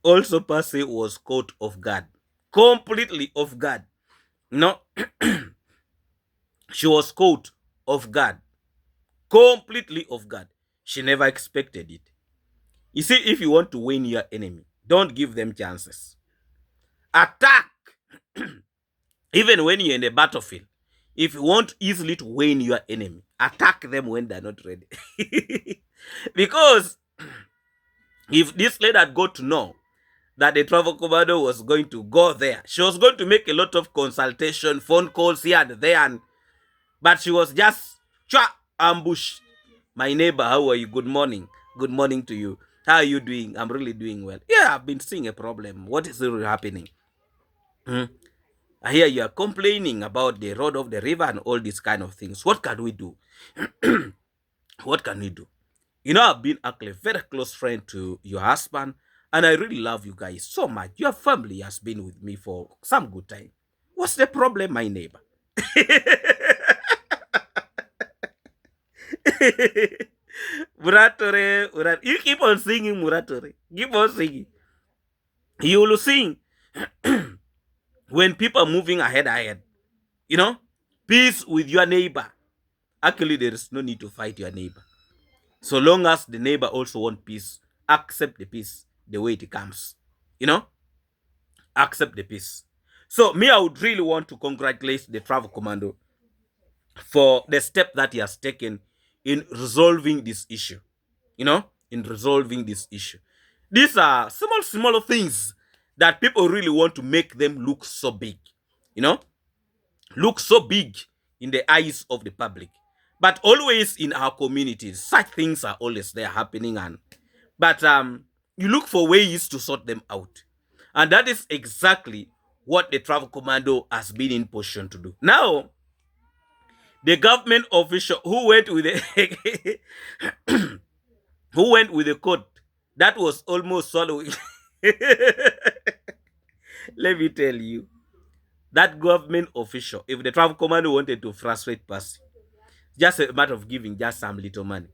A: also Passy was caught off guard. Completely off guard. No, she was caught off guard. Completely off guard. She never expected it. You see, if you want to win your enemy, don't give them chances. Attack. Even when you're in the battlefield, if you want easily to win your enemy, attack them when they're not ready. Because if this lady had got to know that the travel commando was going to go there, she was going to make a lot of consultation, phone calls here and there, but she was just ambush. My neighbor, how are you? Good morning. Good morning to you. How are you doing? I'm really doing well. Yeah, I've been seeing a problem. What is really happening? I hear you are complaining about the road of the river and all these kind of things. What can we do? What can we do? You know, I've been actually a very close friend to your husband, and I really love you guys so much. Your family has been with me for some good time. What's the problem, my neighbor? Muratore. You keep on singing, Muratore. Keep on singing. You will sing when people are moving ahead. You know, peace with your neighbor. Actually, there is no need to fight your neighbor. So long as the neighbor also want peace, accept the peace the way it comes. You know, accept the peace. So me, I would really want to congratulate the travel commando for the step that he has taken in resolving this issue. You know, in resolving this issue. These are small things that people really want to make them look so big. You know, look so big in the eyes of the public. But always in our communities, such things are always there happening, but you look for ways to sort them out. And that is exactly what the travel commando has been in position to do. Now, the government official who went with the who went with the code that was almost swallowing. Let me tell you, that government official, if the travel commando wanted to frustrate Passy, just a matter of giving just some little money.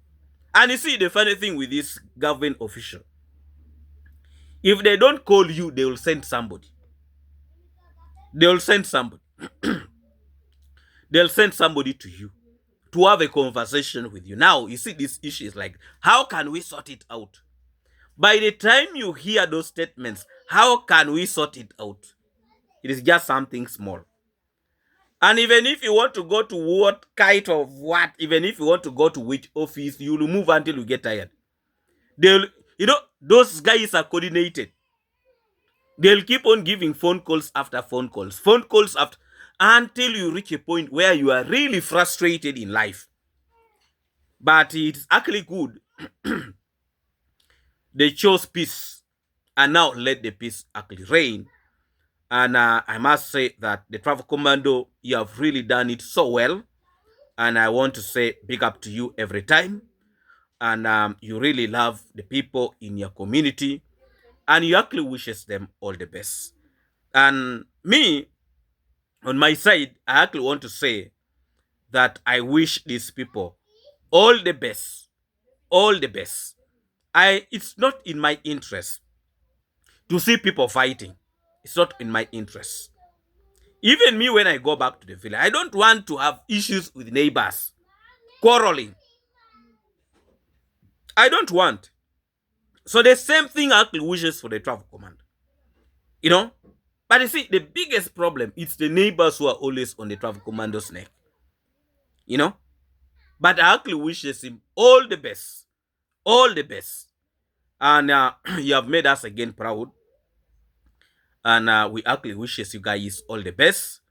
A: And you see, the funny thing with this government official, if they don't call you, they will send somebody. They will send somebody. They'll send somebody to you to have a conversation with you. Now, you see, this issue is like, how can we sort it out? By the time you hear those statements, how can we sort it out? It is just something small. And even if you want to go to what kind of what, even if you want to go to which office, you will move until you get tired. They'll, you know, those guys are coordinated. They'll keep on giving phone calls after phone calls after, until you reach a point where you are really frustrated in life. But it's actually good. They chose peace, and now let the peace actually reign. And I must say that the Travel Commando, you have really done it so well. And I want to say big up to you every time. And you really love the people in your community. And you actually wishes them all the best. And me, on my side, I actually want to say that I wish these people all the best. All the best. It's not in my interest to see people fighting. It's not in my interest. Even me, when I go back to the village, I don't want to have issues with neighbors, quarreling. I don't want. So the same thing actually wishes for the travel command. You know? But you see, the biggest problem is the neighbors who are always on the travel commando's neck. You know? But I actually wishes him all the best. All the best. And you have made us again proud. And we actually wishes you guys all the best.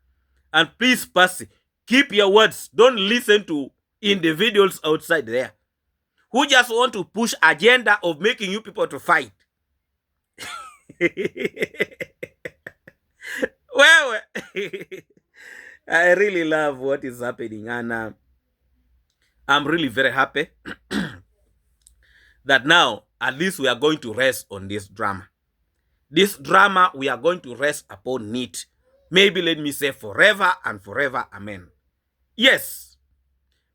A: And please, Passy, keep your words. Don't listen to individuals outside there who just want to push agenda of making you people to fight. Well, I really love what is happening, and I'm really very happy that now at least we are going to rest on this drama. This drama, we are going to rest upon it. Maybe let me say forever and forever. Amen. Yes.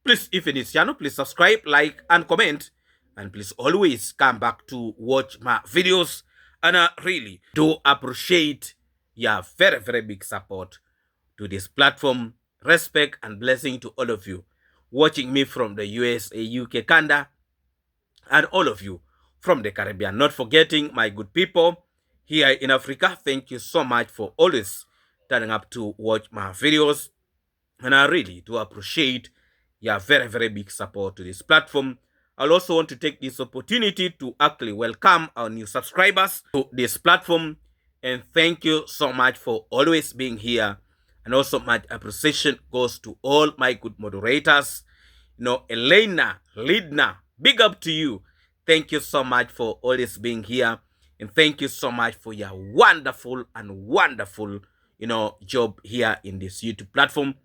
A: Please, if in this channel, please subscribe, like, and comment. And please always come back to watch my videos. And I really do appreciate your very, very big support to this platform. Respect and blessing to all of you watching me from the USA, UK, Canada, and all of you from the Caribbean. Not forgetting my good people here in Africa. Thank you so much for always turning up to watch my videos. And I really do appreciate your very, very big support to this platform. I'll also want to take this opportunity to actually welcome our new subscribers to this platform. And thank you so much for always being here. And also my appreciation goes to all my good moderators. You know, Elena, Lidna, big up to you. Thank you so much for always being here. And thank you so much for your wonderful and wonderful, job here in this YouTube platform.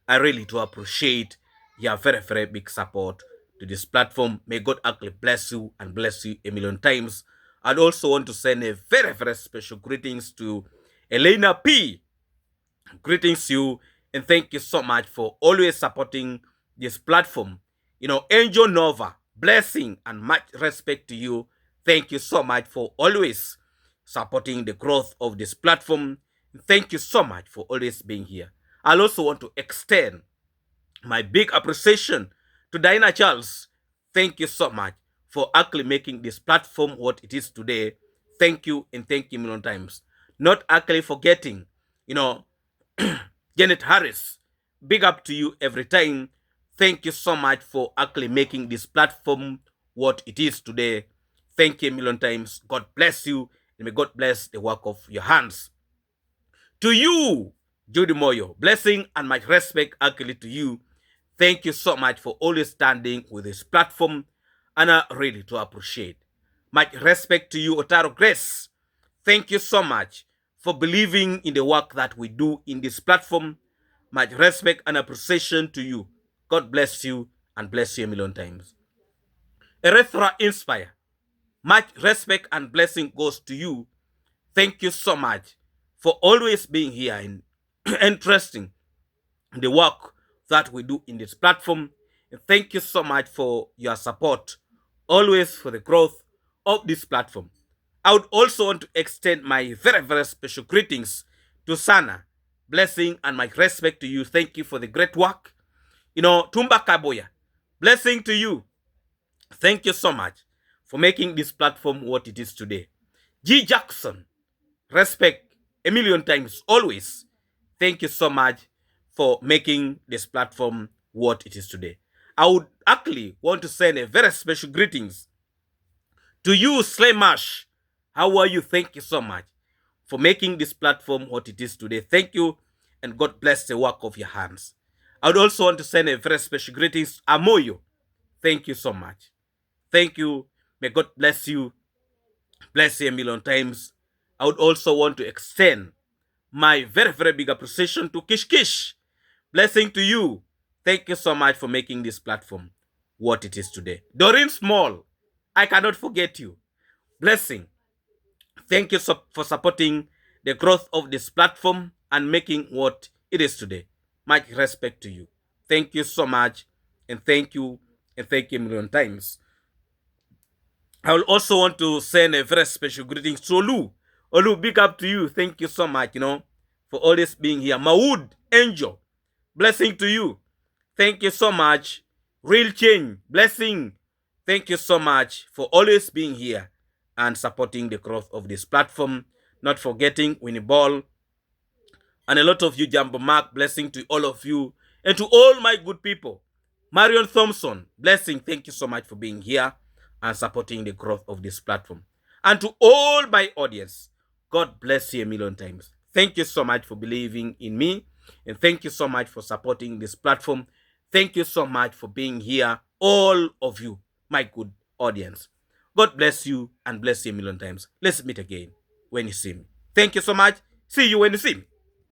A: I really do appreciate your very, very big support to this platform. May God actually bless you and bless you a million times. I'd also want to send a very, very special greetings to Elena P. Greetings you, and thank you so much for always supporting this platform. Angel Nova, blessing and much respect to you. Thank you so much for always supporting the growth of this platform. Thank you so much for always being here. I also want to extend my big appreciation to Diana Charles. Thank you so much for actually making this platform what it is today. Thank you, and thank you a million times. Not actually forgetting, Janet Harris. Big up to you every time. Thank you so much for actually making this platform what it is today. Thank you a million times. God bless you, and may God bless the work of your hands. To you, Judy Moyo, blessing and much respect actually to you. Thank you so much for always standing with this platform, and I really do appreciate. Much respect to you, Otaro Grace. Thank you so much for believing in the work that we do in this platform. Much respect and appreciation to you. God bless you and bless you a million times. Erethra Inspire. Much respect and blessing goes to you. Thank you so much for always being here and interesting in the work that we do in this platform. And thank you so much for your support, always for the growth of this platform. I would also want to extend my very, very special greetings to Sana. Blessing and my respect to you. Thank you for the great work. Tumba Kaboya. Blessing to you. Thank you so much for making this platform what it is today. G. Jackson. Respect a million times, always. Thank you so much for making this platform what it is today. I would actually want to send a very special greetings to you, Slaymash. How are you? Thank you so much for making this platform what it is today. Thank you, and God bless the work of your hands. I would also want to send a very special greetings to Amoyo. Thank you so much. Thank you. May God bless you. Bless you a million times. I would also want to extend my very, very big appreciation to Kish Kish. Blessing to you. Thank you so much for making this platform what it is today. Doreen Small, I cannot forget you. Blessing. Thank you for supporting the growth of this platform and making what it is today. Much respect to you. Thank you so much, and thank you a million times. I will also want to send a very special greetings to Olu. Olu, big up to you. Thank you so much, for always being here. Mawood, Angel, blessing to you. Thank you so much. Real change, blessing. Thank you so much for always being here and supporting the growth of this platform. Not forgetting Winnie Ball and a lot of you, Jumbo Mark, blessing to all of you and to all my good people. Marion Thompson, blessing, thank you so much for being here and supporting the growth of this platform. And to all my audience, God bless you a million times. Thank you so much for believing in me, and thank you so much for supporting this platform. Thank you so much for being here, all of you, my good audience. God bless you and bless you a million times. Let's meet again when you see me. Thank you so much. See you when you see me.